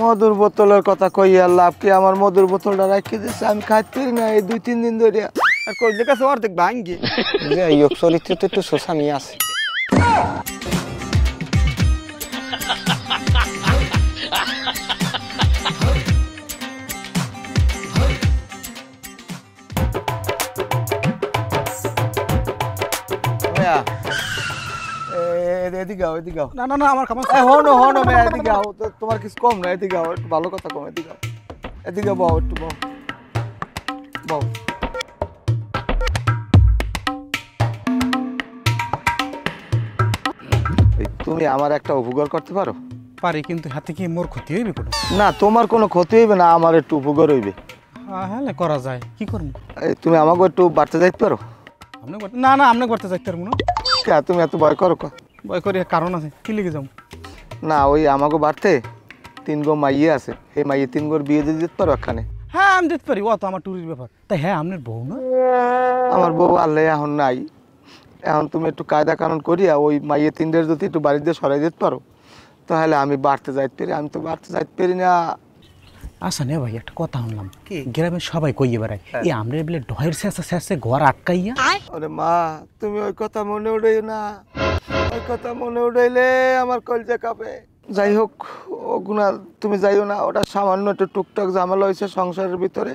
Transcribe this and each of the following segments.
মধুর বোতলের কথা কই আর লাভ কি? আমার মধুর বোতলটা রাখি দিচ্ছে, আমি খাইতে পারি না এই 2-3 দিন ধরে। আর কইলে কাছে অর্ধেক ভাঙ্গি যে ইয়োগ চরিত্র তো একটু শোষামি আছে। এদিকে আও, এদিকে আও। না না না আমার খাবার হনো হনো মেয়া, এদিকে আও। তোমার কিছু কম না, এদিকে আও, একটু ভালো কথা কম, এদিকে আও। এদিকে বও, একটু বও বও। তুমি আমার একটা উপকার করতে পারো? পারি, কিন্তু হাতে কি মোর ক্ষতি হইবে কোনো? না, তোমার কোনো ক্ষতি হইবে না, আমার একটু উপকার হইবে। হ্যাঁ করা যায়, কি করবো? তুমি আমাকে একটু বাড়তে যাইতে পারো? আপনি না না আপনি করতে চাইতে পারবো না। কে তুমি এত ভয় করো? ভয় করি কারণ আছে, কি লিখে যাবো? না, ওই আমাকে বাড়তে 3 গো মাইয়ে আছে, এই মাইয়ে 3 গোর বিয়ে দিয়ে দিতে পারো এখানে? হ্যাঁ আমি দিতে পারি, ও তো আমার টুরির ব্যাপার। তাই হ্যাঁ আপনার বউ না? আমার বউ আল্লাহ এখন নাই। এখন তুমি একটু কায়দা কানুন করিয়া ওই মাইয়ে 3টের যদি একটু বাড়ি দিয়ে সরাই দিতে পারো, তাহলে আমি বাড়তে যাইতে পারি। আমি তো বাড়তে যাইতে পারি না। আচ্ছা নে ভাই, একটা কথা শুনলাম, গ্রামের সবাই কইয়ে বেড়ায় এই আমরা বলে ডয়ের শেষে শেষে ঘর আটকাইয়া। আরে মা, তুমি ওই কথা মনে উড়াইও না। ওই কথা মনে উড়াইলে আমার কলজা কাঁপে। যাই হোক, ওগুনা তুমি যাইও না। ওটা সামান্য একটু টুকটাক ঝামেলা হয়েছে সংসারের ভিতরে,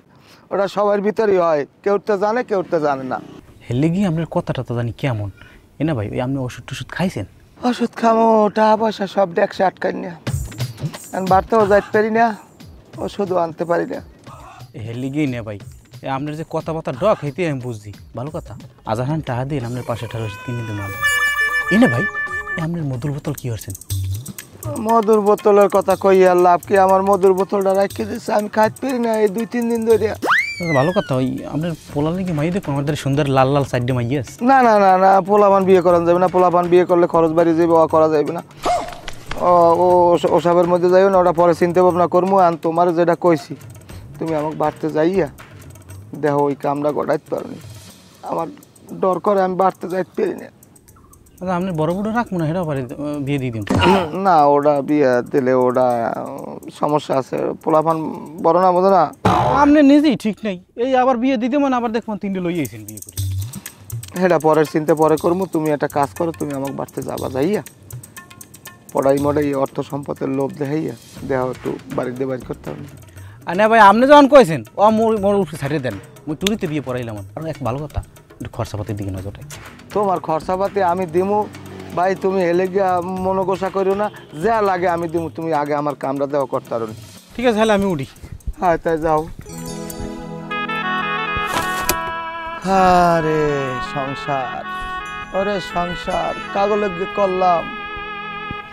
ওটা সবার ভিতরেই হয়। কেউ তো জানে, কেউ তো জানে না। হেলে গিয়ে আপনার কথাটা তো জানি কেমন এ না ভাই। ওই আপনি ওষুধ টষুধ খাইছেন? ওষুধ খামো, টাকা পয়সা সব ডেকসে আটকাই না, আমি বাড়তেও যাইতে পারি না, ওষুধও আনতে পারি না। হেলে গিয়ে নে ভাই, আপনার যে কথাবার্তা ডক হইতে আমি বুঝছি, ভালো কথা। আজাহান টাকা দিন আপনার পাশে ঠার ওষুধ কিনে দিন ভালো। এ না ভাই, আপনার মধুর বোতল কি করছেন? মধুর বোতলের কথা কই আর লাভ কি? আমার মধুর বোতলটা রাখি দিচ্ছে, আমি খাইতে পারি না এই 2-3 দিন ধরে। ভালো কথা। ওই আপনার পোলা নাকি মাইয়ে দেখুন, আমাদের সুন্দর লাল লাল সাইডে মাইয়ে আছে। না না না না, পোলাপান বিয়ে করা যাবে না। পোলাপান বিয়ে করলে খরচ বাড়ি যাবে, ও করা যাবে না। ওসবের মধ্যে যাইও না, ওটা পরে চিন্তা ভাবনা করবো। আর তোমার যেটা কইছি, তুমি আমাকে বাড়তে যাইয়া দেখো ওই কামটা গড়াইতে পারোনি। আমার ডর করে, আমি বাড়তে যাইতে পারি না। আচ্ছা আপনি বড় বড় রাখবো না, সেটাও পারে বিয়ে দিয়ে দিন। না, ওটা বিয়ে দিলে ওটা সমস্যা আছে। পোলাপান বড় না, বোঝো না? আপনি নিজেই ঠিক নেই, এই আবার বিয়ে দিতে মানে আবার দেখবেন 3টে লইয়েছেন বিয়ে করে। সেটা পরের চিন্তা পরে করবো। তুমি একটা কাজ করো, তুমি আমাকে বাড়তে যাবা, যাইয়া পড়াই মড়াই অর্থ সম্পদের লোভ দেখাইয়া দেহ একটু বাড়িতে বাড়ি করতে হবে। আর না ভাই, আপনি যখন কয়েছেন ও মোর উঠে ছাড়িয়ে দেন, মুই টুরিতে বিয়ে পড়াইলাম। আর এক ভালো কথা, একটু খরচাপাতির দিকে নজর রাখি। তোমার খরচাপাতি আমি দিমু ভাই, তুমি এলে গিয়া মনোকষা করিও না। যা লাগে আমি দিমু, তুমি আগে আমার কামটা দেওয়া করতে পারো। ঠিক আছে, তাহলে আমি উঠি। হ্যাঁ তাই যাও। আরে সংসার, ওরে সংসার কাগলে করলাম।